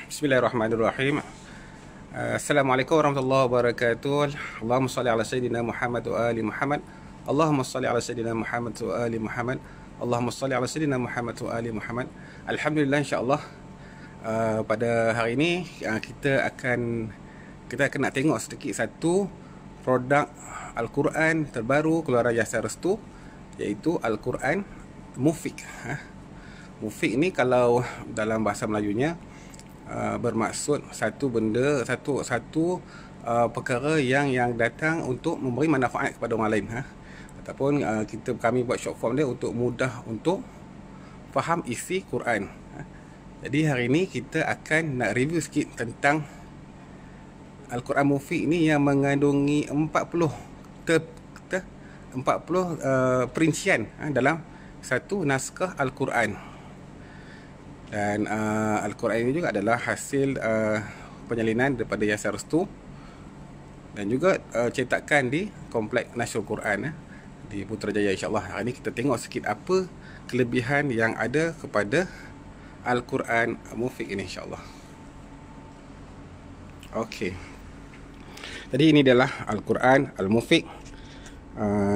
Bismillahirrahmanirrahim. Assalamualaikum warahmatullahi wabarakatuh. Allahumma salli ala sayyidina Muhammad wa ali Muhammad. Allahumma salli ala sayyidina Muhammad wa ali Muhammad. Allahumma salli ala sayyidina Muhammad wa ali Muhammad. Alhamdulillah, insya-Allah pada hari ini kita akan nak tengok sedikit satu produk Al-Quran terbaru keluaran Yayasan Restu, iaitu Al-Quran Mufiq. Mufiq ni kalau dalam bahasa Melayunya bermaksud satu benda, satu perkara yang datang untuk memberi manfaat kepada orang lain, ataupun kami buat short form dia untuk mudah untuk faham isi Quran. Jadi hari ini kita akan nak review sikit tentang Al-Quran Mufiq ni yang mengandungi 40 perincian dalam satu naskah Al-Quran. Dan Al-Quran ini juga adalah hasil penyalinan daripada Yayasan Restu dan juga cetakan di Kompleks Nasrul Quran di Putrajaya, insya-Allah. Hari ini kita tengok sikit apa kelebihan yang ada kepada Al-Quran Mufiq ini, insya-Allah. Okey. Jadi ini adalah Al-Quran Al-Mufiq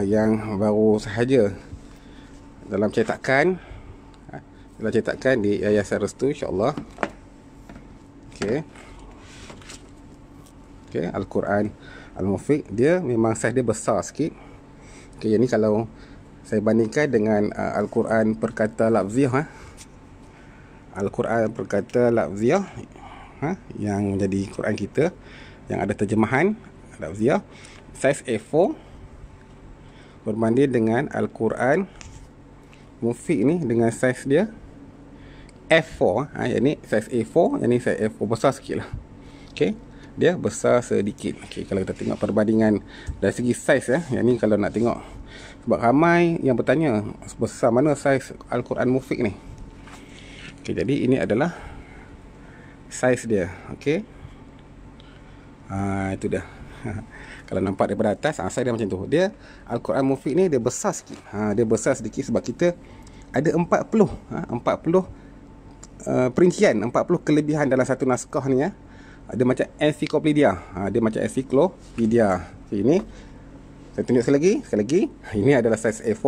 yang baru sahaja dalam cetakan di Yayasan Restu, insya-Allah. Okey. Al-Quran Al-Mufiq dia memang saiz dia besar sikit. Okey, ini kalau saya bandingkan dengan Al-Quran Perkata Lafziah, Al-Quran Perkata Lafziah yang menjadi Quran kita yang ada terjemahan Lafziah, saiz A4 berbanding dengan Al-Quran Mufiq ni dengan saiz dia F4, yang ni saiz A4, yang ni saiz F4, besar sikit lah. Okey, dia besar sedikit. Okey, kalau kita tengok perbandingan dari segi saiz, yang ni kalau nak tengok, sebab ramai yang bertanya besar mana saiz Al-Quran Mufiq ni. Okey, jadi ini adalah saiz dia. Okey, itu dah. Kalau nampak daripada atas, saiz dia macam tu. Dia Al-Quran Mufiq ni dia besar sikit. Dia besar sedikit sebab kita ada 40 perincian, 40 kelebihan dalam satu naskah ni. Dia macam ensiklopedia. Dia macam ensiklopedia. Ini saya tunjuk sekali lagi. Ini adalah saiz A4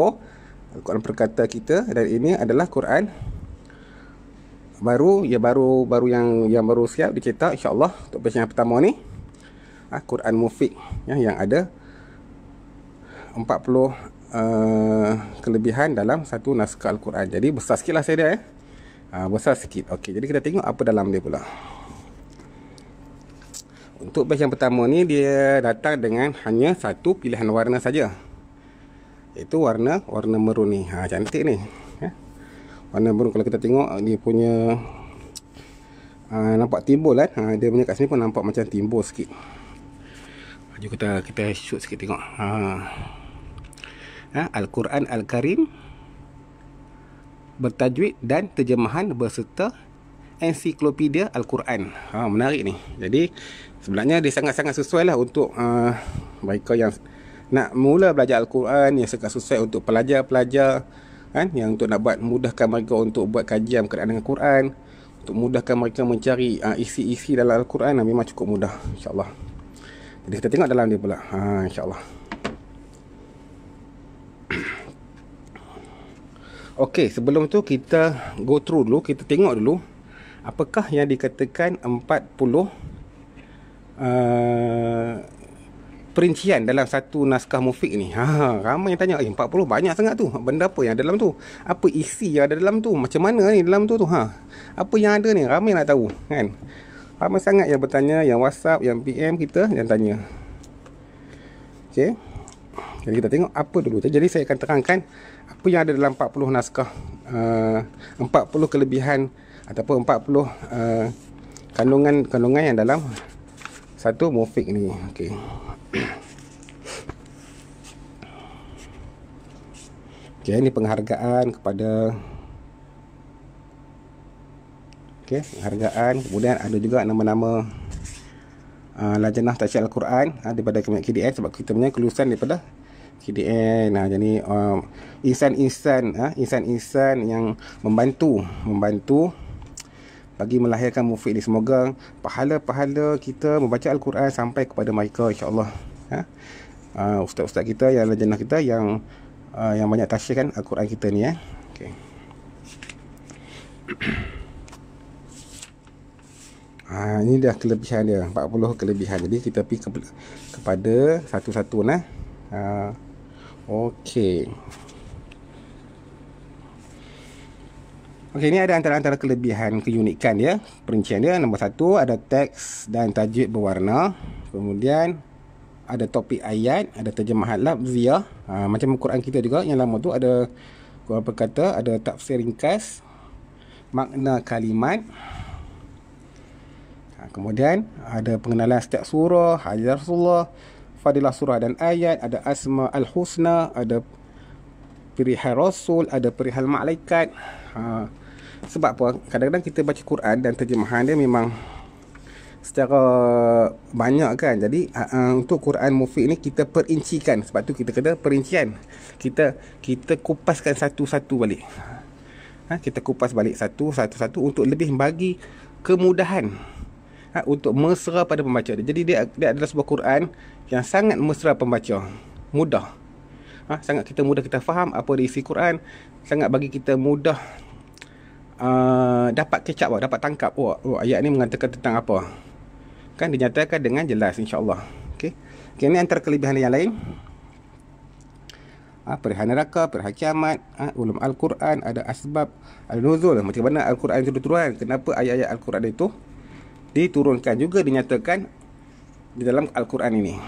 Al-Quran Perkata kita, dan ini adalah Quran baru, yang baru siap dicetak, insya-Allah, untuk batch yang pertama ni. Quran Mufiq yang ada 40 kelebihan dalam satu naskah Al-Quran. Jadi besar sikit lah saya dia. Besar sikit. Okey, jadi kita tengok apa dalam dia pula. Untuk batch yang pertama ni, dia datang dengan hanya satu pilihan warna saja, iaitu warna merun ni. Cantik ni. Warna merun, kalau kita tengok dia punya nampak timbul kan. Dia punya kat sini pun nampak macam timbul sikit. Jom kita shoot sikit tengok. Al-Quran Al-Karim bertajwid dan terjemahan berserta ensiklopedia Al-Quran. Menarik ni. Jadi sebenarnya dia sangat-sangat sesuai lah untuk mereka yang nak mula belajar Al-Quran, yang sangat sesuai untuk pelajar-pelajar yang untuk nak mudahkan mereka untuk buat kajian berkenaan dengan Quran, untuk mudahkan mereka mencari isi-isi dalam Al-Quran. Memang cukup mudah, insya-Allah. Jadi kita tengok dalam dia pula, insya-Allah. Okey, sebelum tu kita go through dulu, kita tengok dulu apakah yang dikatakan 40 perincian dalam satu naskah Mufiq ni. Ramai yang tanya, 40 banyak sangat tu. Benda apa yang ada dalam tu? Apa isi yang ada dalam tu? Macam mana ni dalam tu? Apa yang ada ni? Ramai nak tahu, kan? Ramai sangat yang bertanya, yang WhatsApp, yang PM kita, yang tanya. Okey. Jadi kita tengok apa dulu. Jadi saya akan terangkan apa yang ada dalam 40 naskah, 40 kelebihan ataupun 40 kandungan yang dalam satu Mufiq ni. Okey. Okey, ini penghargaan kepada penghargaan. Kemudian ada juga nama-nama Lajnah Tasyiq Al-Quran daripada KDN, sebab kita punya kelulusan daripada KDN. Jadi insan-insan yang membantu bagi melahirkan Mufid ni. Semoga pahala-pahala kita membaca Al-Quran sampai kepada mereka, insya-Allah. Ustaz-ustaz kita, yang lejnah kita yang banyak tasyirkan Al-Quran kita ni. Okey. Ini dah kelebihan dia, 40 kelebihan. Jadi kita pergi kepada satu-satu nah. Okey. Okey, ini ada antara kelebihan, keunikan dia, perincian dia. Nombor 1, ada teks dan tajwid berwarna. Kemudian ada topik ayat, ada terjemahan lafziah. Macam Quran kita juga yang lama tu ada apa kata, ada tafsir ringkas, makna kalimat. Kemudian ada pengenalan setiap surah, hadis Rasulullah, fadilah surah dan ayat, ada asma al-husna, ada perihal Rasul, ada perihal malaikat. Sebab apa? Kadang-kadang kita baca Quran dan terjemahan dia memang secara banyak kan. Jadi untuk Quran Mufid ni kita perincikan. Sebab tu kita kena perincian. Kita kupaskan satu-satu balik. Kita kupas balik satu-satu untuk lebih bagi kemudahan untuk mesra pada pembaca dia. Jadi dia adalah sebuah Quran yang sangat mesra pembaca. Mudah. Sangat mudah kita faham apa isi Quran. Sangat bagi kita mudah dapat catch up, dapat tangkap ayat ni mengatakan tentang apa. Kan dinyatakan dengan jelas, insya-Allah. Okey. Ini antara kelebihan yang lain. Perihal neraka, perihal kiamat, ulum Al-Quran, ada asbab al-nuzul, macam mana Al-Quran itu diturunkan, kenapa ayat-ayat Al-Quran itu diturunkan, juga dinyatakan di dalam Al-Quran ini.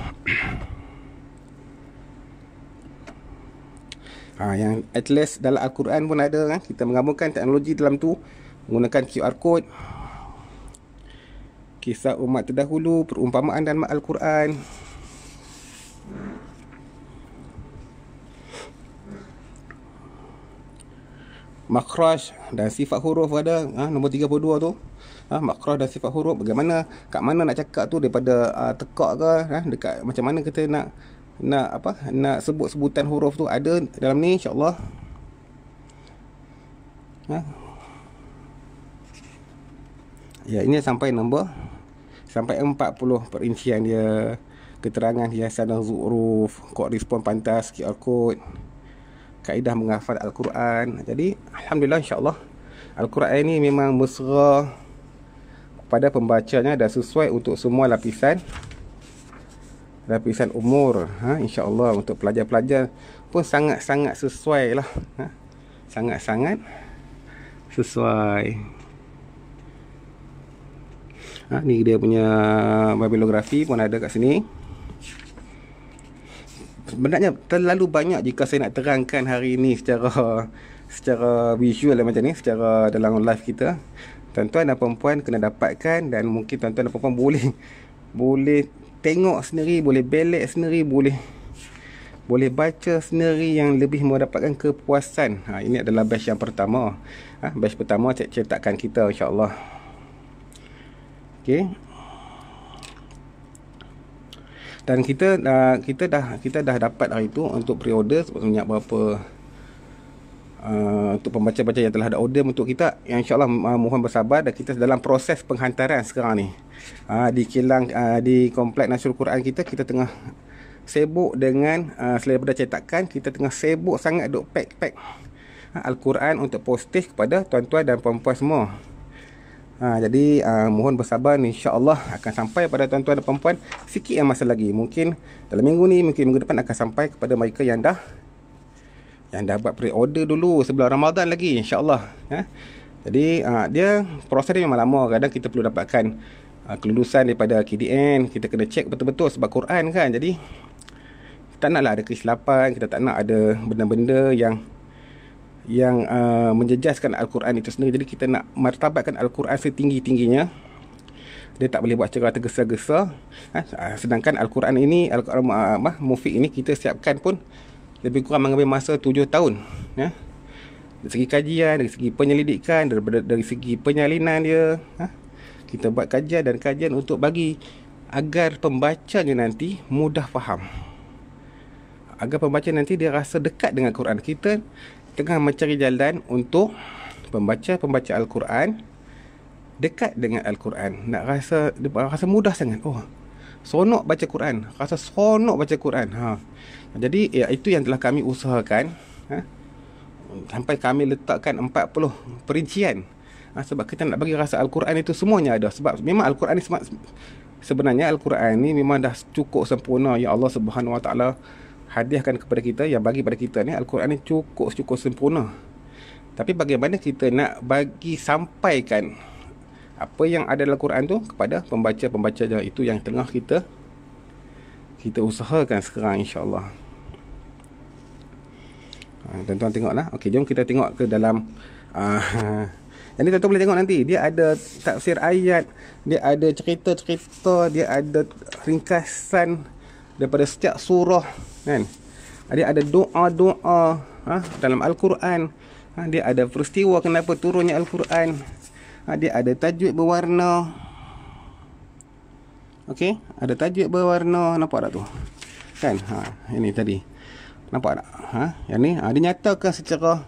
Yang atlas dalam Al-Quran pun ada kan? Kita menggabungkan teknologi dalam tu menggunakan QR code, kisah umat terdahulu, perumpamaan dalam Al-Quran. Makhraj dan sifat huruf ada, nombor 32 tu. Makhraj dan sifat huruf, bagaimana, kat mana nak cakap tu, daripada tekak ke, dekat macam mana kita nak sebut sebutan huruf tu, ada dalam ni, insya-Allah. Ya, ini sampai 40 perincian dia, keterangan hiasan dan zuruf, kod respon pantas, QR code, kaedah menghafal Al-Quran. Jadi alhamdulillah, insya-Allah Al-Quran ini memang mesra pada pembacanya dan sesuai untuk semua lapisan umur. InsyaAllah untuk pelajar-pelajar pun sangat-sangat sesuai lah. Sangat-sangat sesuai. Ni dia punya bibliografi pun ada kat sini. Sebenarnya terlalu banyak jika saya nak terangkan hari ini secara visual macam ni, secara dalam live kita. Tuan-tuan dan perempuan kena dapatkan, dan mungkin tuan-tuan dan perempuan boleh tengok sendiri, boleh belek sendiri, boleh baca sendiri, yang lebih mendapatkan kepuasan. Ini adalah batch yang pertama. Batch pertama cetakan kita, insya-Allah. Okey. Dan kita dah dapat hari itu untuk pre-order sebanyak berapa untuk pembaca-baca yang telah ada order untuk kita, yang insya-Allah mohon bersabar, dan kita dalam proses penghantaran sekarang ni. Di kilang, di komplek Nasrul Quran kita tengah sibuk dengan selain daripada cetakan, kita tengah sibuk sangat duk pack Al-Quran untuk posting kepada tuan-tuan dan puan-puan semua. Jadi mohon bersabar, insya-Allah akan sampai pada tuan-tuan dan puan-puan sikit yang masa lagi. Mungkin dalam minggu ni, mungkin minggu depan akan sampai kepada mereka yang dah buat pre-order dulu sebelum Ramadan lagi, insya-Allah. Jadi dia proses dia memang lama. Kadang kita perlu dapatkan kelulusan daripada KDN, kita kena cek betul-betul sebab Quran kan. Jadi tak naklah ada kesilapan, kita tak nak ada benda-benda yang menjejaskan Al-Quran itu sendiri. Jadi kita nak martabatkan Al-Quran setinggi-tingginya. Dia tak boleh buat secara tergesa-gesa. Sedangkan Al-Quran ini, Al-Quran Mufid ini, kita siapkan pun lebih kurang mengambil masa 7 tahun. Dari segi kajian, dari segi penyelidikan, dari segi penyalinan dia. Kita buat kajian dan kajian untuk bagi agar pembacanya nanti mudah faham. Agar pembaca nanti dia rasa dekat dengan Quran. Kita tengah mencari jalan untuk pembaca Al-Quran dekat dengan Al-Quran, nak rasa mudah sangat. Oh, seronok baca Quran, rasa seronok baca Quran. Jadi itu yang telah kami usahakan, sampai kami letakkan 40 perincian. Sebab kita nak bagi rasa Al-Quran itu semuanya ada. Sebab memang Al-Quran ni sebenarnya Al-Quran ni memang dah cukup sempurna. Ya Allah Subhanahu Wa Taala hadiahkan kepada kita, yang bagi pada kita ni Al-Quran ni cukup sempurna. Tapi bagaimana kita nak bagi sampaikan apa yang ada dalam Quran tu kepada pembaca-pembaca je, itu yang tengah kita usahakan sekarang, insya-Allah. Tuan-tuan tengoklah. Okey, jom kita tengok ke dalam yang ni tuan-tuan boleh tengok nanti. Dia ada tafsir ayat, dia ada cerita-cerita, dia ada ringkasan daripada setiap surah, kan? Dia ada doa-doa dalam Al-Quran. Dia ada peristiwa kenapa turunnya Al-Quran. Dia ada tajwid berwarna. Okey, ada tajwid berwarna, nampak tak tu? Kan? Ini tadi. Nampak tak? Yang ni dia nyatakan secara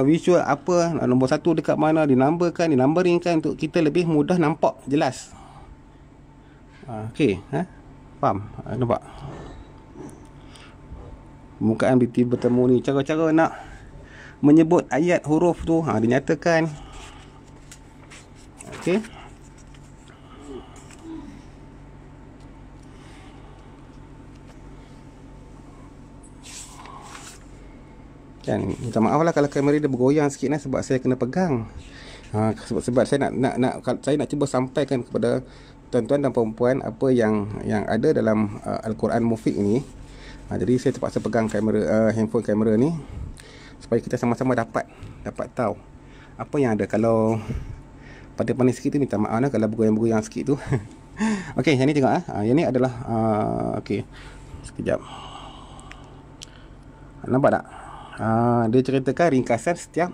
visual apa nombor 1 dekat mana, dinumberingkan untuk kita lebih mudah nampak jelas. Okey, faham? Nampak? Permukaan BT bertemu ni, cara-cara nak menyebut ayat huruf tu dinyatakan. Okey. Kan, minta maaf lah kalau kamera dia bergoyang sikit sebab saya kena pegang. Sebab saya nak cuba sampaikan kepada tuan-tuan dan puan-puan apa yang ada dalam Al-Quran Mufiq ni. Jadi saya terpaksa pegang kamera, handphone kamera ni supaya kita sama-sama dapat tahu apa yang ada. Kalau pada panis sikit tu minta maaf lah kalau bergoyang-bergoyang sikit tu. Okey, yang ni tengok yang ni adalah okey. Sekejap. Nampak tak? Dia ceritakan ringkasan setiap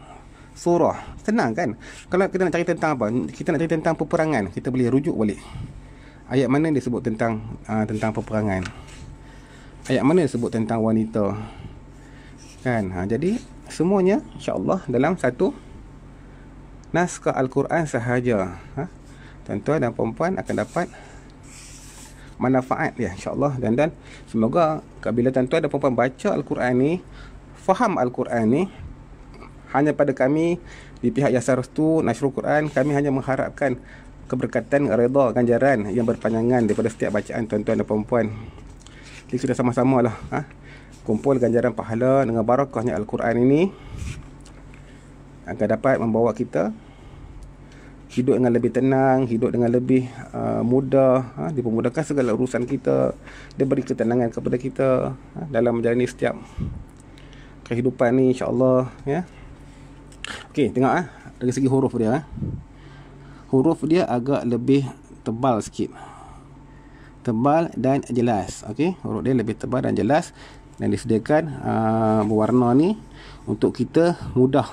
surah. Senang kan? Kalau kita nak cari tentang apa? Kita nak cari tentang peperangan, kita boleh rujuk balik. Ayat mana dia sebut tentang peperangan? Ayat mana dia sebut tentang wanita? Kan? Jadi semuanya insya-Allah dalam satu naskah Al-Quran sahaja. Tuan-tuan dan puan-puan akan dapat manfaat dia, insya-Allah. Dan semoga bila tuan-tuan dan puan-puan baca Al-Quran ni, faham Al-Quran ni, hanya pada kami di pihak Yasar Restu Nashrul Quran, kami hanya mengharapkan keberkatan, redha, ganjaran yang berpanjangan daripada setiap bacaan tuan-tuan dan puan-puan. Jadi kita sama-sama lah kumpul ganjaran pahala dengan barakahnya Al-Quran ini, akan dapat membawa kita hidup dengan lebih tenang, hidup dengan lebih mudah, dipermudahkan segala urusan kita, dia beri ketenangan kepada kita dalam menjalani setiap kehidupan ni, insya-Allah, ya. Okey, tengok dari segi huruf dia. Huruf dia agak lebih tebal sikit. Tebal dan jelas. Okey, huruf dia lebih tebal dan jelas, dan disediakan berwarna ni untuk kita mudah.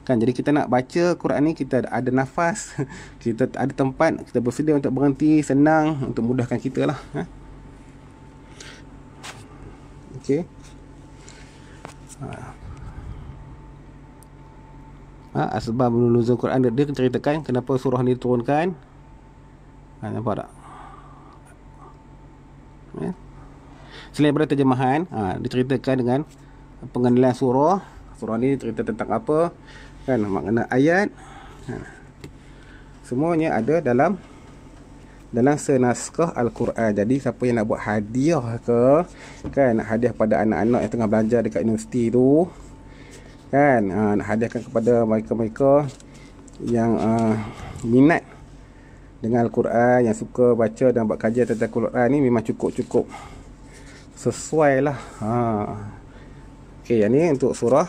Kan, jadi kita nak baca Quran ni, kita ada nafas, kita ada tempat, kita bersedia untuk berhenti, senang, untuk mudahkan kita lah. Okey. Asbab nuzul Quran, dia ceritakan kenapa surah ni diturunkan. Nampak tak? Selain daripada terjemahan, diceritakan dengan pengenalan surah. Surah ni cerita tentang apa, kan, makna ayat, semuanya ada dalam senaskah Al-Quran. Jadi siapa yang nak buat hadiah ke, kan, nak hadiah pada anak-anak yang tengah belajar dekat universiti tu, kan, nak hadiahkan kepada mereka-mereka yang minat dengan Al-Quran, yang suka baca dan buat kajian tentang Al-Quran ni, memang cukup sesuai lah. Okey, yang ni untuk surah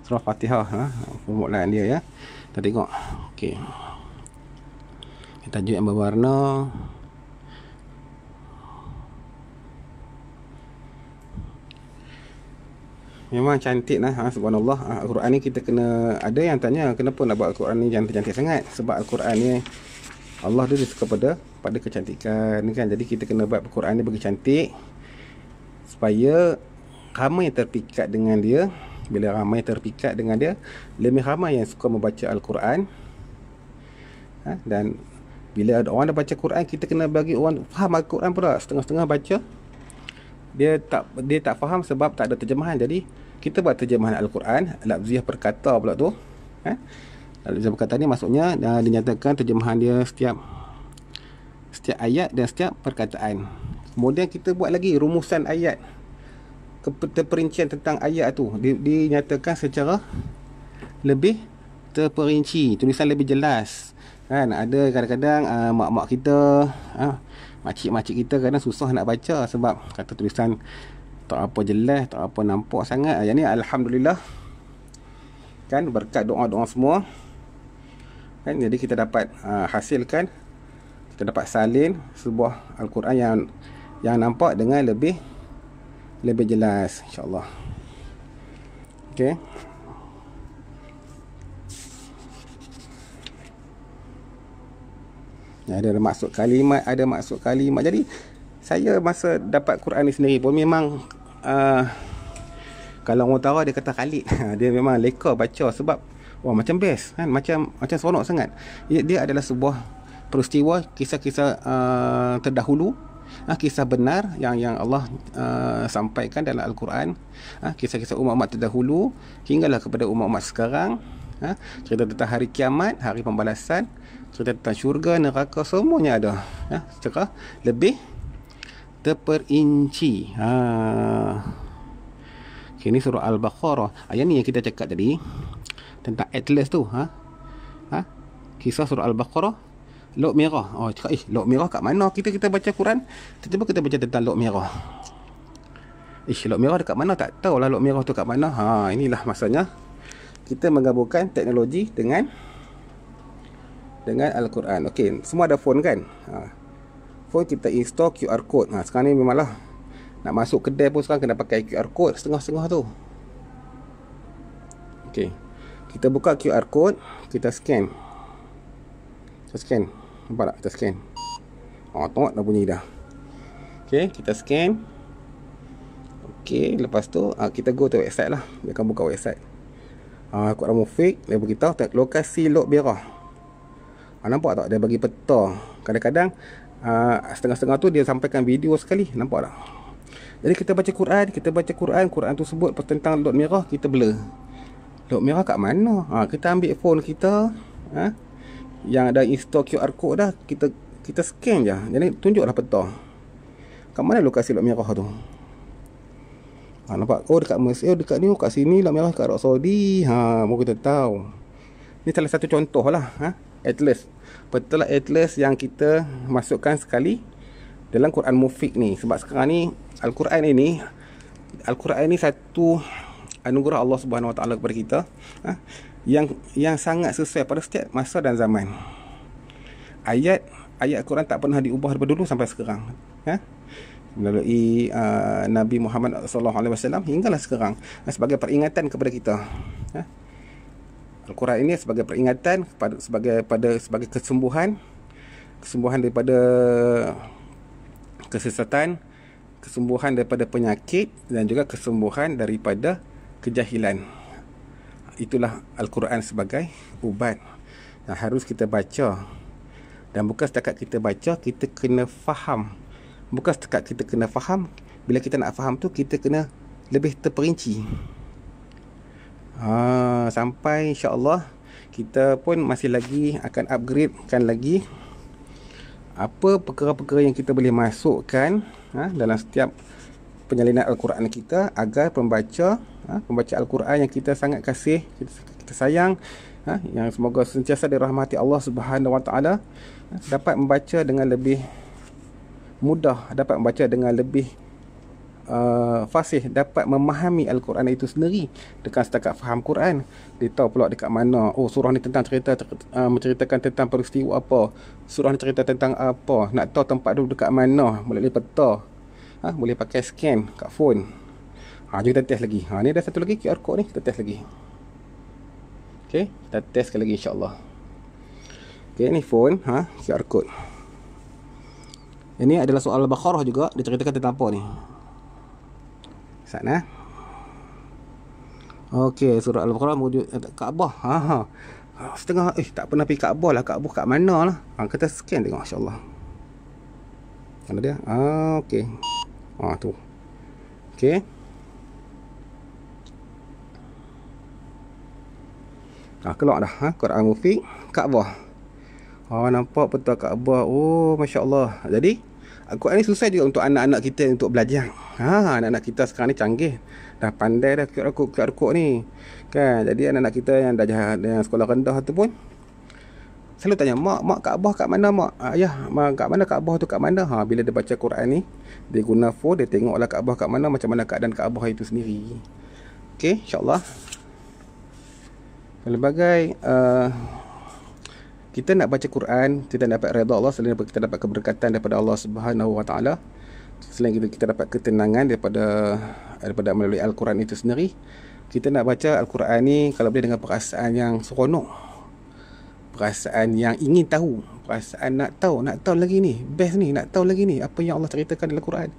Fatihah, permulaan dia, ya. Kita tengok. Okey, tajuk yang berwarna. Memang cantik lah, subhanallah. Al-Quran ni kita kena, ada yang tanya kenapa nak buat Al-Quran ni cantik-cantik sangat. Sebab Al-Quran ni Allah dia suka pada kecantikan, kan. Jadi kita kena buat Al-Quran ni bagi cantik, supaya ramai yang terpikat dengan dia, Bila ramai terpikat dengan dia, lebih ramai yang suka membaca Al-Quran. Dan bila ada orang dah baca Quran, kita kena bagi orang faham Al-Quran pula. Setengah-setengah baca, dia tak faham sebab tak ada terjemahan. Jadi kita buat terjemahan Al-Quran, lafziah perkata pula tu. Lafziah perkata ni maksudnya dinyatakan terjemahan dia setiap ayat dan setiap perkataan. Kemudian kita buat lagi rumusan ayat, perincian tentang ayat tu dinyatakan secara lebih terperinci, tulisan lebih jelas. Kan ada kadang-kadang mak-mak kita, makcik-makcik kita kadang susah nak baca sebab kata tulisan tak apa jelas, tak apa nampak sangat. Yang ni alhamdulillah kan, berkat doa-doa semua kan, jadi kita dapat hasilkan, kita dapat salin sebuah Al-Quran yang nampak dengan lebih jelas, insya-Allah. Okey. Ada maksud kalimat, ada maksud kalimat. Jadi saya masa dapat Quran ni sendiri pun memang kalau orang tahu dia kata khalid. Dia memang leka baca sebab macam best kan, macam seronok sangat. Dia adalah sebuah peristiwa, kisah-kisah terdahulu, kisah benar yang Allah sampaikan dalam Al-Quran, kisah-kisah umat-umat terdahulu hinggalah kepada umat-umat sekarang. Cerita tentang hari kiamat, hari pembalasan, cerita tentang syurga, neraka, semuanya ada secara lebih terperinci. Okay, ini surah Al-Baqarah. Ayat ni yang kita cakap tadi tentang Atlas tu. Kisah surah Al-Baqarah, Laut Merah. Cakap Laut Merah kat mana? Kita baca Quran, tiba-tiba kita baca tentang Laut Merah. Laut Merah dekat mana? Tak tahulah Laut Merah tu kat mana. Inilah masanya kita menggabungkan teknologi dengan Al-Quran. Okey, semua ada phone kan? Phone kita install QR code. Sekarang ni memanglah nak masuk kedai pun sekarang kena pakai QR code setengah-setengah tu. Okey, kita buka QR code, kita scan. Nampak tak? Kita scan. Tengok dah bunyi dah. Okey, kita scan. Okey, lepas tu kita go to website lah. Dia akan buka website. Quran Mufid, dia beritahu lokasi Laut Merah. Nampak tak? Dia bagi peta. Kadang-kadang setengah-setengah tu dia sampaikan video sekali. Nampak tak? Jadi kita baca Quran, Quran tu sebut tentang Laut Merah, kita blur. Laut Merah kat mana? Kita ambil phone kita, yang ada install QR code dah, kita scan je. Jadi tunjuklah peta. Kat mana lokasi Laut Merah tu? Nampak? Dekat Mesir, dekat ni, kat sini Laut Merah, kat Arab Saudi. Baru kita tahu. Ni salah satu contoh lah. Atlas. Peta Atlas yang kita masukkan sekali dalam Quran Mufid ni. Sebab sekarang ni Al-Quran ini satu anugerah Allah Subhanahu Wa Taala kepada kita, yang sangat sesuai pada setiap masa dan zaman. Ayat Al-Quran tak pernah diubah daripada dulu sampai sekarang. Melalui Nabi Muhammad SAW hinggalah sekarang, sebagai peringatan kepada kita. Al-Quran ini sebagai peringatan sebagai kesembuhan daripada kesesatan, kesembuhan daripada penyakit, dan juga kesembuhan daripada kejahilan. Itulah Al-Quran sebagai ubat yang harus kita baca. Dan bukan setakat kita baca, kita kena faham. Bukan setakat kita kena faham, bila kita nak faham tu kita kena lebih terperinci. Sampai insya-Allah kita pun masih lagi akan upgradekan lagi apa perkara-perkara yang kita boleh masukkan dalam setiap penyalinan Al-Quran kita, agar pembaca Al-Quran yang kita sangat kasih, kita sayang, yang semoga sentiasa dirahmati Allah Subhanahu Wa Taala, dapat membaca dengan lebih mudah, dapat membaca dengan lebih fasih, dapat memahami Al-Quran itu sendiri. Dekat setakat faham Quran, dia tahu pula dekat mana, surah ni tentang menceritakan tentang peristiwa apa, surah ni cerita tentang apa. Nak tahu tempat tu dekat mana, melalui peta, boleh pakai scan kat phone. Jom kita test lagi. Ni ada satu lagi QR code ni, kita test lagi. Okay, kita test sekali lagi insya-Allah. Okay, ni phone, QR code. Ini adalah soal Al-Baqarah juga, diceritakan tentang apa ni? Sana. Okey, surah Al-Baqarah wujud Kaabah. Ha. Setengah tak pernah pergi Kaabah lah. Kaabah kat mana lah. Kita scan tengok, insya-Allah. Mana dia? Okey. Tu. Okey. Keluar dah. Quran Mufiq Kaabah. Nampak betul Kaabah. Masya-Allah. Jadi Al-Quran ni susah juga untuk anak-anak kita untuk belajar. Anak-anak kita sekarang ni canggih. Dah pandai dah QR code ni. Kan? Jadi anak-anak kita yang dah yang sekolah rendah tu pun selalu tanya, mak Kaabah kat mana mak? Ayah, kat mana Kaabah tu kat mana? Bila dia baca Quran ni, dia guna phone, dia tengoklah Kaabah kat mana, macam mana keadaan Kaabah itu sendiri. Okey, insya-Allah. Pelbagai kita nak baca Quran, kita dapat redha Allah, selain kita dapat keberkatan daripada Allah Subhanahu Wa Taala. Selain kita dapat ketenangan daripada melalui Al-Quran itu sendiri. Kita nak baca Al-Quran ni kalau boleh dengan perasaan yang seronok, perasaan yang ingin tahu, perasaan nak tahu lagi ni, best ni, nak tahu lagi ni apa yang Allah ceritakan dalam Al-Quran.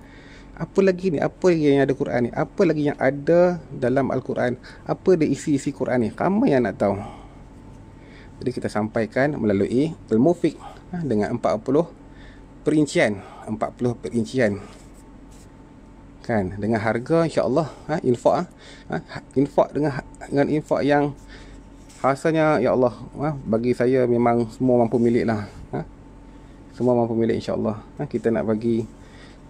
Apa lagi ni, apa yang ada Quran ni, apa lagi yang ada dalam Al-Quran, apa dia isi Quran ni, ramai yang nak tahu. Jadi kita sampaikan melalui Al-Mufiq dengan 40 perincian kan, dengan harga insya-Allah infak dengan infak yang rasanya ya Allah, bagi saya memang semua mampu milik lah. Semua mampu milik insya-Allah. Kita nak bagi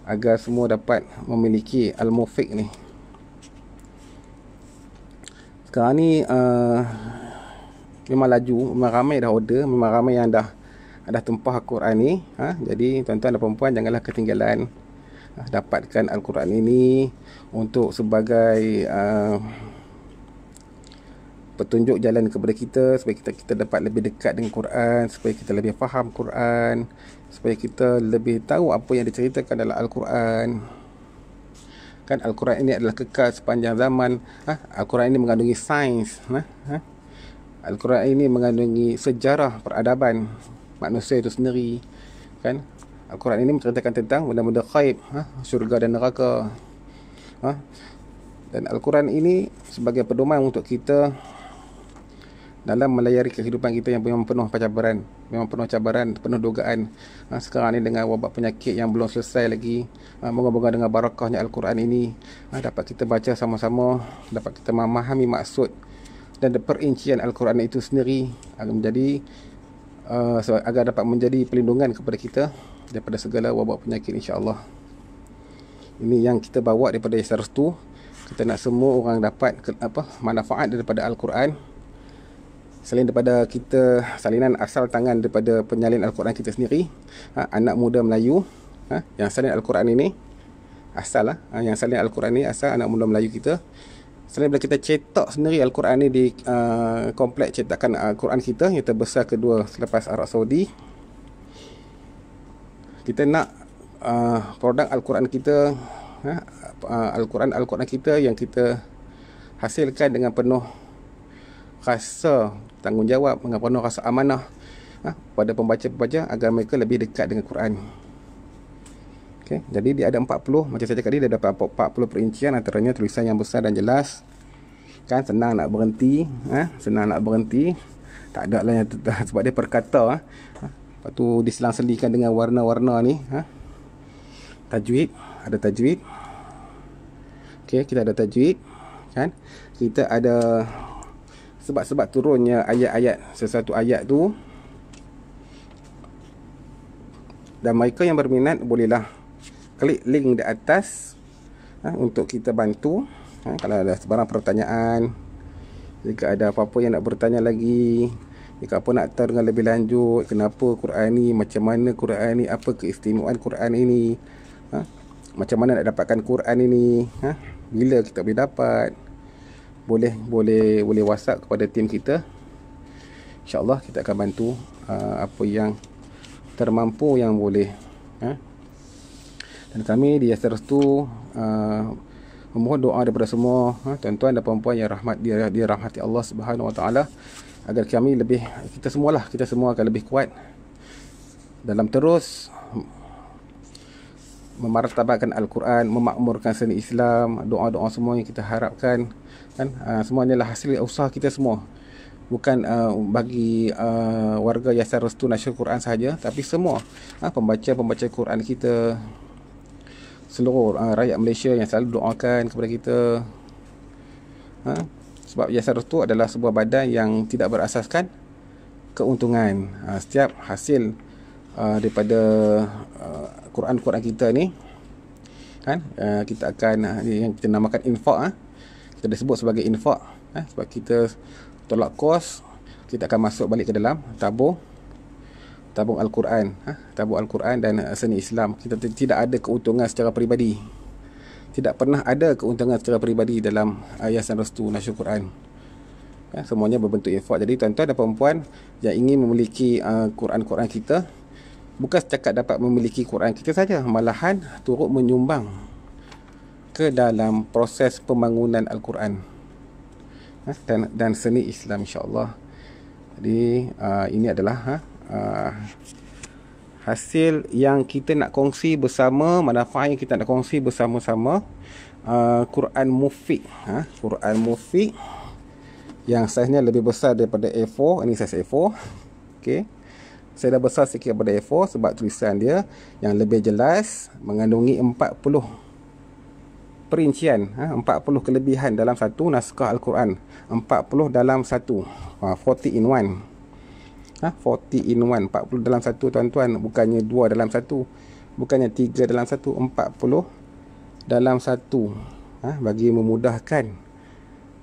agar semua dapat memiliki Al-Mufiq ni. Sekarang ni memang laju, memang ramai dah order, memang ramai yang dah tempah Al-Quran ni. Jadi tuan-tuan dan puan-puan janganlah ketinggalan dapatkan Al-Quran ini untuk sebagai petunjuk jalan kepada kita, supaya kita dapat lebih dekat dengan Quran, supaya kita lebih faham Quran, supaya kita lebih tahu apa yang diceritakan dalam Al-Quran. Kan Al-Quran ini adalah kekal sepanjang zaman. Al-Quran ini mengandungi sains. Al-Quran ini mengandungi sejarah peradaban manusia itu sendiri. Kan? Al-Quran ini menceritakan tentang benda-benda ghaib, syurga dan neraka. Dan Al-Quran ini sebagai pedoman untuk kita dalam melayari kehidupan kita yang memang penuh cabaran, penuh dugaan. Sekarang ni dengan wabak penyakit yang belum selesai lagi, moga-moga dengan barakahnya Al-Quran ini dapat kita baca sama-sama, dapat kita memahami maksud dan perincian Al-Quran itu sendiri agar dapat menjadi pelindungan kepada kita daripada segala wabak penyakit, insya-Allah. Ini yang kita bawa daripada Yasar Restu. Kita nak semua orang dapat manfaat daripada Al-Quran. Selain daripada kita salinan asal tangan daripada penyalin Al-Quran kita sendiri, anak muda Melayu yang salin Al-Quran ini asal yang salin Al-Quran ini asal anak muda Melayu kita. Selain daripada kita cetak sendiri Al-Quran ini di kompleks cetakan Al-Quran kita yang terbesar kedua selepas Arab Saudi, kita nak produk Al-Quran kita, Al-Quran kita yang kita hasilkan dengan penuh rasa tanggungjawab, dengan penuh rasa amanah pada pembaca-pembaca agar mereka lebih dekat dengan Quran. Okay. Jadi dia ada 40, macam saya cakap tadi, dia ada 40 perincian, antaranya tulisan yang besar dan jelas. Kan senang nak berhenti, tak ada lah yang sebab dia perkata. Lepas tu diselang-selikan dengan warna-warna ni. Tajwid, ada tajwid. Okey, kita ada tajwid, kan? Kita ada sebab-sebab turunnya ayat-ayat, sesuatu ayat tu. Dan mereka yang berminat bolehlah klik link di atas untuk kita bantu. Kalau ada sebarang pertanyaan, jika ada apa-apa yang nak bertanya lagi, jika apa nak tahu dengan lebih lanjut, kenapa Quran ni, macam mana Quran ni, apa keistimewaan Quran ini, macam mana nak dapatkan Quran ini, bila kita boleh dapat, boleh WhatsApp kepada tim kita. InsyaAllah kita akan bantu apa yang termampu yang boleh. Dan kami di Yasar Restu memohon doa daripada semua tuan-tuan dan puan-puan yang dirahmati Allah Subhanahu Wa Taala, agar kami lebih, kita semua akan lebih kuat dalam terus memartabatkan Al-Quran, memakmurkan seni Islam. Doa-doa semua yang kita harapkan kan. Semua adalah hasil usaha kita semua, bukan bagi warga Yayasan Restu Nasyur Quran sahaja, tapi semua pembaca Quran kita, seluruh rakyat Malaysia yang selalu doakan kepada kita. Sebab Yayasan Restu adalah sebuah badan yang tidak berasaskan keuntungan. Setiap hasil daripada Quran-Quran kita ni kan, kita akan yang kita namakan infak, kita disebut sebagai infak, sebab kita tolak kos, kita akan masuk balik ke dalam tabung Al-Quran, tabung Al-Quran dan seni Islam. Kita tidak ada keuntungan secara peribadi, tidak pernah ada keuntungan secara peribadi dalam Yayasan Restu Nasyur Quran. Semuanya berbentuk infak. Jadi tuan-tuan dan puan-puan yang ingin memiliki Quran-Quran kita, bukan setakat dapat memiliki Quran kita saja, malahan turut menyumbang ke dalam proses pembangunan Al-Quran dan seni Islam, insya-Allah. Jadi ini adalah hasil yang kita nak kongsi bersama, manfaat yang kita nak kongsi bersama-sama. Quran Mufiq, Quran Mufiq yang saiznya lebih besar daripada A4. Ini saiz A4. Okey. Saya dah besar sikit daripada A4 sebab tulisan dia yang lebih jelas, mengandungi 40 perincian, 40 kelebihan dalam satu naskah Al-Quran. 40 dalam satu, 40 in 1. 40 in 1, 40 dalam satu tuan-tuan, bukannya 2 dalam satu, bukannya 3 dalam satu, 40 dalam satu. Bagi memudahkan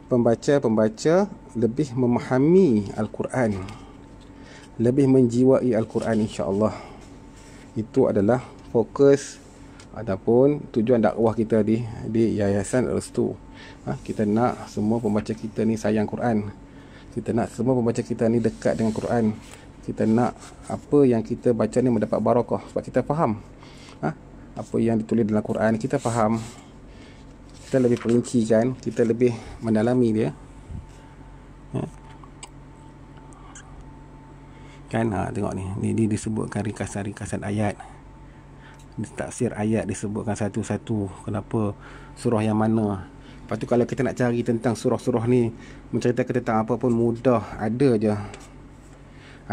pembaca lebih memahami Al-Quran, lebih menjiwai Al-Quran, insya-Allah. Itu adalah fokus ataupun tujuan dakwah kita di Yayasan Restu. Kita nak semua pembaca kita ni sayang Quran. Kita nak semua pembaca kita ni dekat dengan Quran. Kita nak apa yang kita baca ni mendapat barakah, sebab kita faham apa yang ditulis dalam Quran, kita faham, kita lebih perinci kan, kita lebih mendalami dia. Kan, tengok ni disebutkan ringkasan-ringkasan ayat, tafsir ayat disebutkan satu-satu, kenapa surah yang mana. Lepas tu kalau kita nak cari tentang surah-surah ni, menceritakan tentang apa pun mudah, ada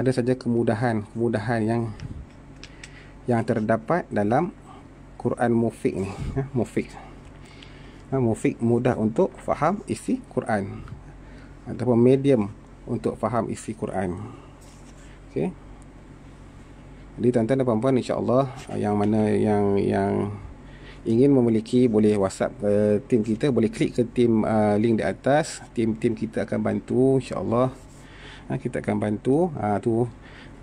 saja kemudahan yang terdapat dalam Quran Mufiq ni. Mufiq mudah untuk faham isi Quran, ataupun medium untuk faham isi Quran. Okay. Jadi tuan-tuan dan puan-puan, insya-Allah yang mana yang ingin memiliki, boleh WhatsApp ke tim kita, boleh klik ke tim link di atas. Tim kita akan bantu, insya-Allah. Kita akan bantu. Tu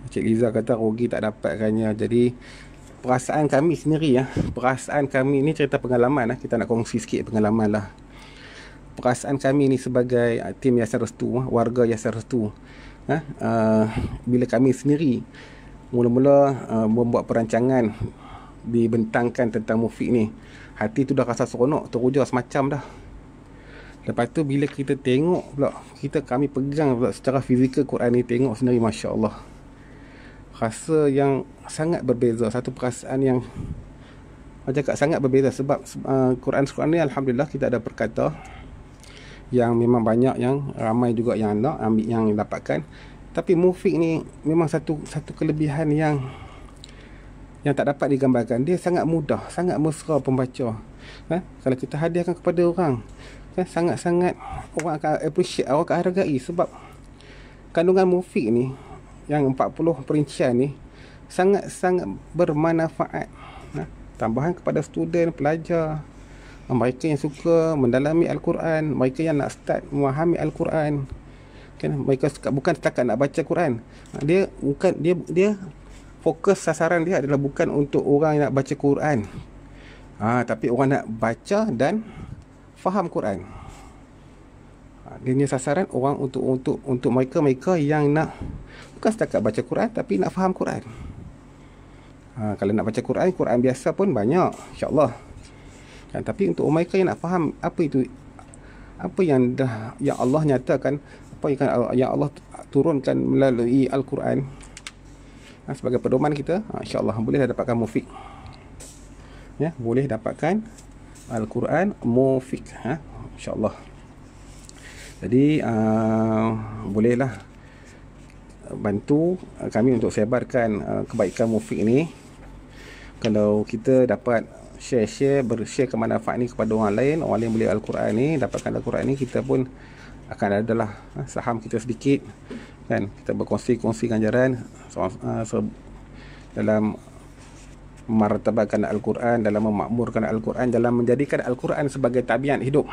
Cik Liza kata rugi tak dapatkannya. Jadi perasaan kami sendiri, perasaan kami ni cerita pengalaman, kita nak kongsi sikit pengalaman lah. Perasaan kami ni sebagai tim Yayasan Restu, warga Yayasan Restu, bila kami sendiri mula-mula membuat perancangan, dibentangkan tentang Mufiq ni, hati tu dah rasa seronok, teruja semacam dah. Lepas tu bila kita tengok pula, kami pegang pula secara fizikal Quran ni, tengok sendiri, Masya Allah, rasa yang sangat berbeza. Satu perasaan yang macam sangat berbeza. Sebab Quran ni Alhamdulillah kita ada perkata yang memang banyak, yang ramai juga yang nak ambil, yang dapatkan. Tapi Mufiq ni memang satu kelebihan yang tak dapat digambarkan. Dia sangat mudah, sangat mesra pembaca. Kalau kita hadiahkan kepada orang, sangat-sangat orang akan appreciate, orang akan hargai. Sebab kandungan Mufiq ni yang 40 perincian ni sangat-sangat bermanfaat. Tambahan kepada student, pelajar, mereka yang suka mendalami Al-Quran, mereka yang nak start memahami Al-Quran, kan, mereka bukan setakat nak baca Quran. Dia fokus sasaran dia adalah bukan untuk orang yang nak baca Quran, tapi orang nak baca dan faham Quran. Dia punya sasaran orang untuk mereka yang nak bukan setakat baca Quran tapi nak faham Quran. Kalau nak baca Quran biasa pun banyak, insya-Allah. Tapi untuk mereka yang nak faham apa itu, apa yang Allah nyatakan, apa yang Allah turunkan melalui Al-Quran, sebagai pedoman kita, insya-Allah boleh dapatkan Mufiq. Boleh dapatkan Al-Quran Mufiq, insya-Allah. Jadi bolehlah bantu kami untuk sebarkan kebaikan Mufiq ni. Kalau kita dapat share kemanfaat ni kepada orang lain boleh Al-Quran ni, dapatkan Al-Quran ni, kita pun akan adalah saham kita sedikit kan. Kita berkongsi ganjaran dalam memartabatkan Al-Quran, dalam memakmurkan Al-Quran, dalam menjadikan Al-Quran sebagai tabiat hidup.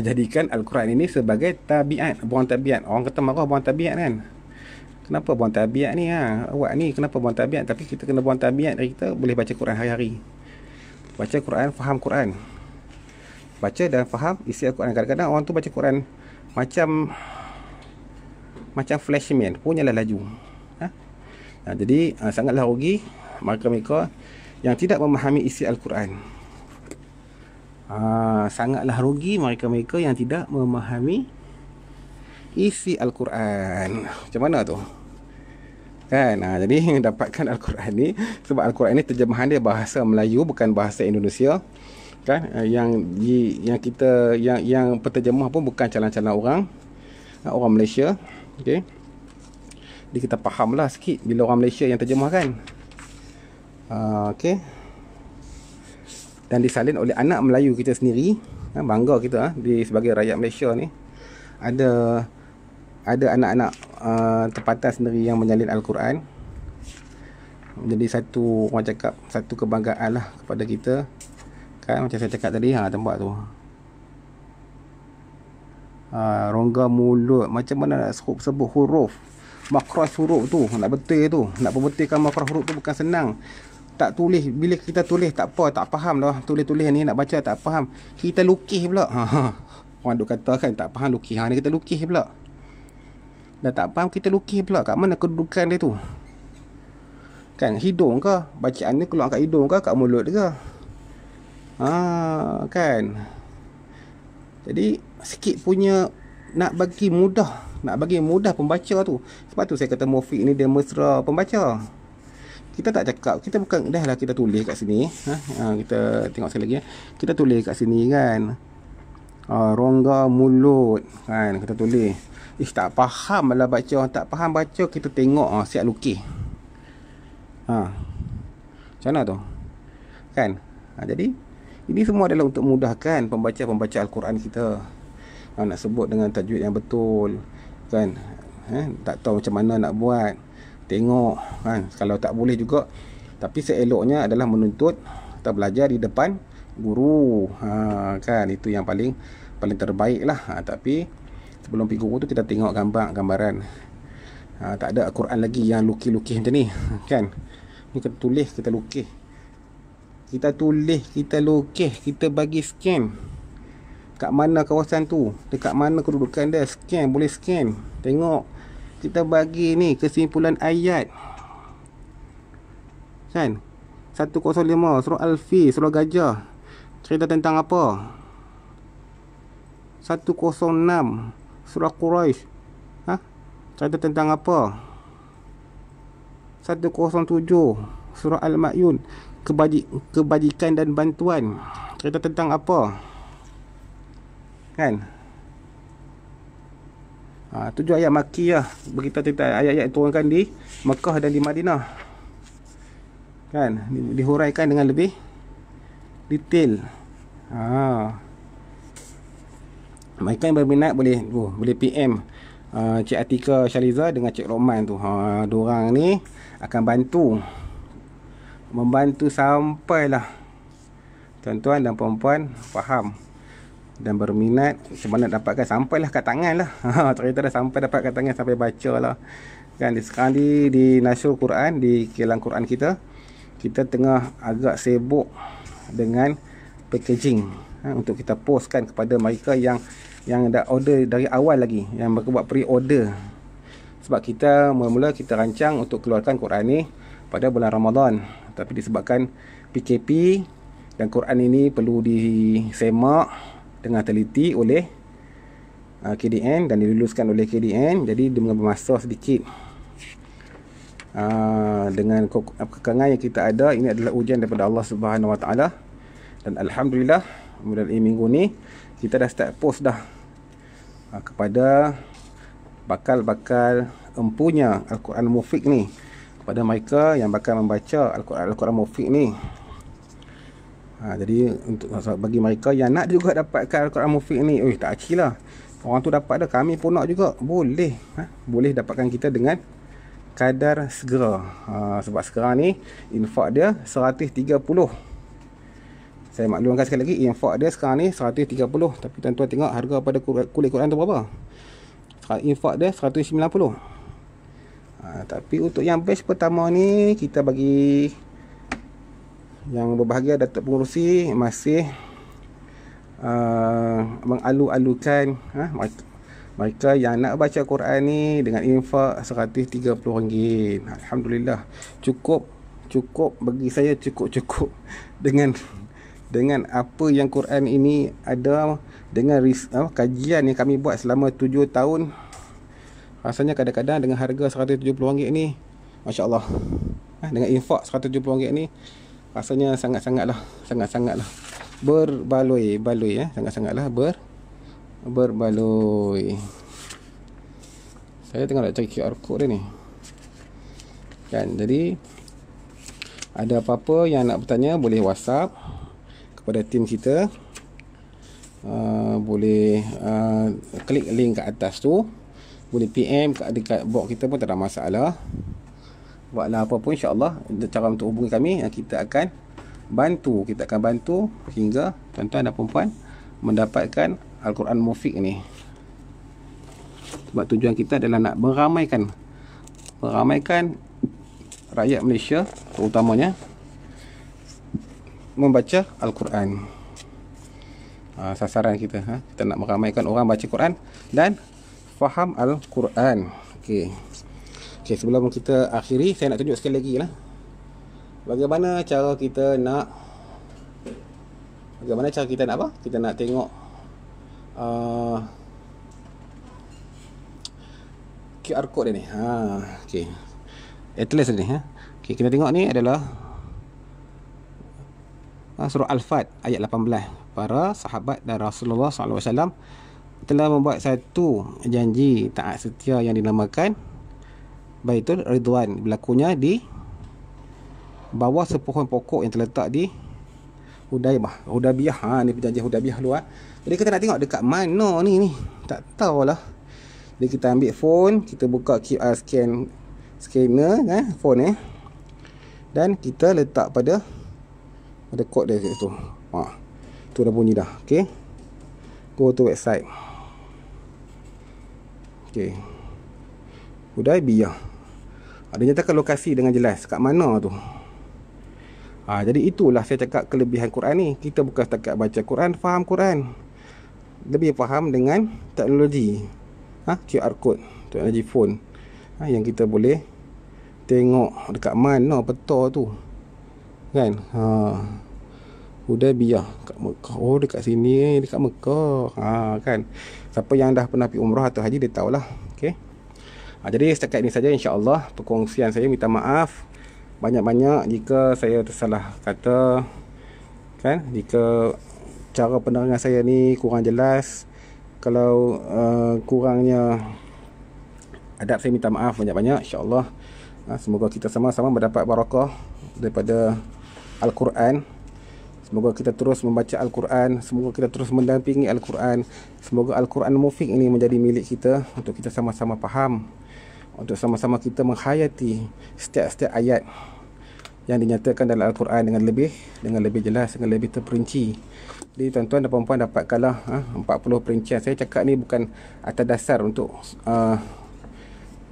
Jadikan Al-Quran ini sebagai tabiat, buang tabiat. Orang kata marah buang tabiat kan. Kenapa buang tabiat ni? Awak ni kenapa buang tabiat? Tapi kita kena buang tabiat dari kita boleh baca Quran hari-hari. Baca Quran, faham Quran. Baca dan faham isi Al-Quran. Kadang-kadang orang tu baca Quran macam flashman, punyalah laju. Jadi sangatlah rugi mereka yang tidak memahami isi Al-Quran. Sangatlah rugi mereka yang tidak memahami isi Al-Quran. Macam mana tu? Kan? Jadi dapatkan Al-Quran ni, sebab Al-Quran ni terjemahan dia bahasa Melayu, bukan bahasa Indonesia. Kan? Yang penterjemah pun bukan calon-calon orang Malaysia. Okey. Jadi kita fahamlah sikit bila orang Malaysia yang terjemah kan. Okey. Dan disalin oleh anak Melayu kita sendiri. Bangga kita sebagai rakyat Malaysia ni. Ada anak-anak tempatan sendiri yang menyalin Al-Quran. Jadi satu, orang cakap, satu kebanggaan lah kepada kita. Kan macam saya cakap tadi, tempat tu. Rongga mulut, macam mana nak sebut huruf, makhraj huruf tu, nak betul tu. Nak perbetulkan makhraj huruf tu bukan senang. Tak tulis, bila kita tulis tak apa, tak faham dah. Tulis-tulis ni nak baca tak faham. Kita lukis pula. Orang duk kata kan tak faham lukis. Ni kita lukis pula. Dah tak faham kita lukis pula. Kat mana kedudukan dia tu? Kan hidung ke? Bacaan ni keluar kat hidung ke? Kat mulut ke? Kan. Jadi sikit punya nak bagi mudah pembaca tu. Sebab tu saya kata Mufiq ni dia mesra pembaca. Kita tak cakap, kita bukan dah lah kita tulis kat sini. Kita tengok sekali lagi. Kita tulis kat sini kan. Rongga mulut kan, kita tulis. Tak faham lah baca. Tak faham baca, kita tengok siap lukis. Macam mana tu? Kan? Jadi ini semua adalah untuk mudahkan pembaca Al-Quran kita. Nak sebut dengan tajwid yang betul kan. Tak tahu macam mana nak buat, tengok kan. Kalau tak boleh juga, tapi seeloknya adalah menuntut atau belajar di depan guru. Kan itu yang paling terbaik lah. Tapi sebelum pergi guru tu kita tengok gambaran. Tak ada Al-Quran lagi yang lukis-lukis macam ni kan. Ni kita tulis, kita lukis. Kita tulis, kita lukis, kita bagi scan. Kat mana kawasan tu, dekat mana kedudukan dia, scan, boleh scan. Tengok. Kita bagi ni kesimpulan ayat. Kan? 105 surah Al-Fil, surah Gajah. Cerita tentang apa? 106 surah Quraisy. Cerita tentang apa? 107 surah Al-Ma'yun, kebajikan dan bantuan. Cerita tentang apa? Kan? 7 ayat Makkiyah berita tentang ayat-ayat turunkan di Mekah dan di Madinah. Kan? Dihuraikan dengan lebih detail. Mereka yang berminat boleh PM Cik Atika Syaliza dengan Cik Roman tu. Diorang ni akan membantu sampailah tuan-tuan dan puan-puan faham dan berminat macam mana dapatkan, sampailah kat tangan lah. Cerita dah sampai dapat kat tangan, sampai baca lah kan. Sekarang di Nasyur Quran, di kilang Quran kita tengah agak sibuk dengan packaging untuk kita postkan kepada mereka yang dah order dari awal lagi, yang mereka buat pre-order. Sebab kita mula-mula kita rancang untuk keluarkan Quran ni pada bulan Ramadan, tapi disebabkan PKP dan Quran ini perlu disemak dengan teliti oleh KDN dan diluluskan oleh KDN, jadi dia mengambil masa sedikit. Dengan kekangan yang kita ada, ini adalah ujian daripada Allah Subhanahu Wa Taala, dan alhamdulillah mulai minggu ni kita dah start post dah kepada bakal-bakal empunya Al-Quran Mufiq ni, kepada mereka yang bakal membaca Al-Quran Mufiq ni. Jadi untuk bagi mereka yang nak juga dapatkan Al-Quran Mufiq ni, tak acil lah, orang tu dapat dah, kami pun nak juga, boleh. Boleh dapatkan kita dengan kadar segera. Sebab sekarang ni infak dia 130. Saya maklumkan sekali lagi, infak dia sekarang ni 130. Tapi tuan-tuan tengok harga pada kulit Quran tu berapa? Infak dia 190. Tapi untuk yang batch pertama ni, kita bagi yang berbahagia Datuk Pengerusi masih mengalu-alukan mereka yang nak baca Quran ni dengan infak RM130. Alhamdulillah, cukup bagi saya, cukup dengan apa yang Quran ini ada, dengan kajian yang kami buat selama 7 tahun. Rasanya kadang-kadang dengan harga RM170 ni, Masya Allah, dengan infak RM170 ni, rasanya sangat-sangatlah berbaloi, sangat-sangatlah berbaloi. Saya tengah nak cari QR code dia ni kan. Jadi ada apa-apa yang nak bertanya, boleh WhatsApp kepada tim kita. Boleh klik link kat atas tu, boleh PM dekat box kita pun tak ada masalah. Buatlah apa pun, insya-Allah cara untuk hubungi kami, kita akan bantu hingga tuan-tuan dan puan-puan mendapatkan Al-Quran Mufiq ni. Sebab tujuan kita adalah nak meramaikan rakyat Malaysia terutamanya membaca Al-Quran. Sasaran kita, kita nak meramaikan orang baca Quran dan faham Al-Quran. Okey, sebelum kita akhiri, saya nak tunjuk sekali lagi lah bagaimana cara kita nak apa? Kita nak tengok QR code dia ni. Okey. Atlas ni, Okey, kita tengok ni adalah surah Al-Fat ayat 18. Para sahabat dan Rasulullah SAW telah membuat satu janji taat setia yang dinamakan Baitul Ridwan, berlakunya di bawah sepohon pokok yang terletak di Hudaybiyah. Ni perjanjian Hudaybiyah dulu. Jadi kita nak tengok dekat mana ni tak tahulah. Jadi kita ambil phone, kita buka QR scanner phone dan kita letak pada kod dia tu. Tu dah bunyi dah. Okey, go to website. Okey, Hudaybiyah. Dia nyatakan lokasi dengan jelas kat mana tu. Jadi itulah saya cakap kelebihan Quran ni. Kita bukan setakat baca Quran, faham Quran, lebih faham dengan teknologi QR code, teknologi phone, yang kita boleh tengok dekat mana peta tu kan. Hudaybiyah kat Mekah. Dekat sini, dekat Mekah. Kan, siapa yang dah pernah pergi umrah atau haji dia tahulah. Okey. Jadi setakat ini saja insya-Allah perkongsian saya. Minta maaf banyak-banyak jika saya tersalah kata kan, jika cara penerangan saya ni kurang jelas, kalau kurangnya adab, saya minta maaf banyak-banyak insya-Allah. Semoga kita sama-sama mendapat barakah daripada Al-Quran. Semoga kita terus membaca Al-Quran, semoga kita terus mendampingi Al-Quran. Semoga Al-Quran Mufiq ini menjadi milik kita untuk kita sama-sama faham, untuk sama-sama kita menghayati setiap ayat yang dinyatakan dalam Al-Quran dengan lebih jelas, dengan lebih terperinci. Jadi tuan-tuan dan puan-puan dapatkanlah 40 perincian. Saya cakap ni bukan atas dasar untuk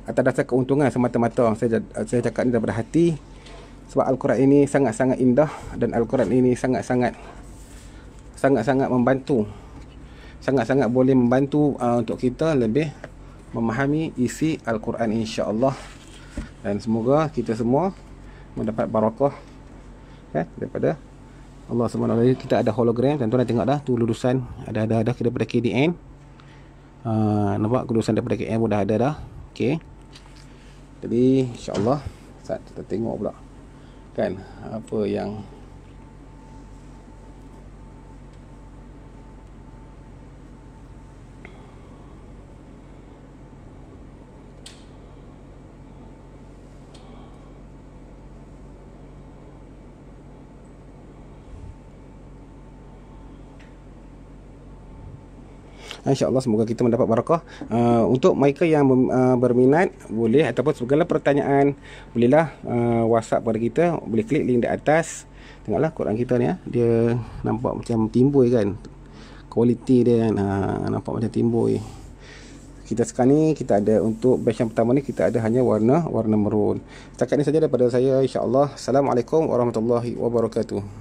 atas dasar keuntungan semata-mata. Saya cakap ni daripada hati, sebab Al-Quran ini sangat-sangat indah dan Al-Quran ini sangat-sangat membantu, sangat-sangat boleh membantu untuk kita lebih memahami isi Al-Quran insya-Allah. Dan semoga kita semua mendapat barakah daripada Allah SWT. Kita ada hologram, tuan-tuan dah tengok dah tu lulusan, ada daripada KDN. Nampak lulusan daripada KDN pun dah ada dah. Okey, jadi insya-Allah saat kita tengok pula kan apa yang InsyaAllah semoga kita mendapat barakah. Untuk mereka yang berminat, boleh, ataupun segala pertanyaan, bolehlah WhatsApp pada kita. Boleh klik link di atas. Tengoklah Quran kita ni, dia nampak macam timbul kan, kualiti dia kan, nampak macam timbul. Kita sekarang ni, kita ada untuk batch yang pertama ni, kita ada hanya warna maroon. Setakat ni saja daripada saya, insyaAllah. Assalamualaikum warahmatullahi wabarakatuh.